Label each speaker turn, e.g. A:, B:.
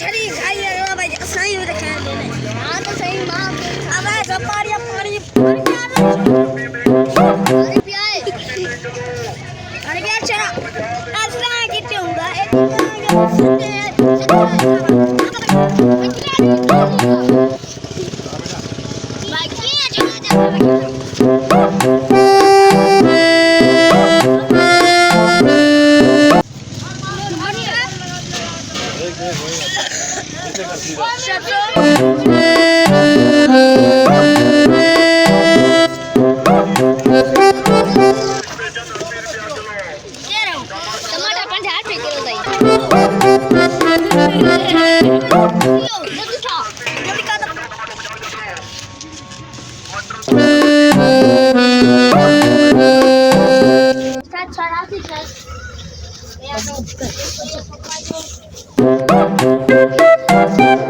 A: छड़ी खाई है भाई सही हो रखा है हां तो सही मां अबे गपाड़िया पानी पानी पियाए अरे क्या चला ऐसा कितने होगा एक Thank you.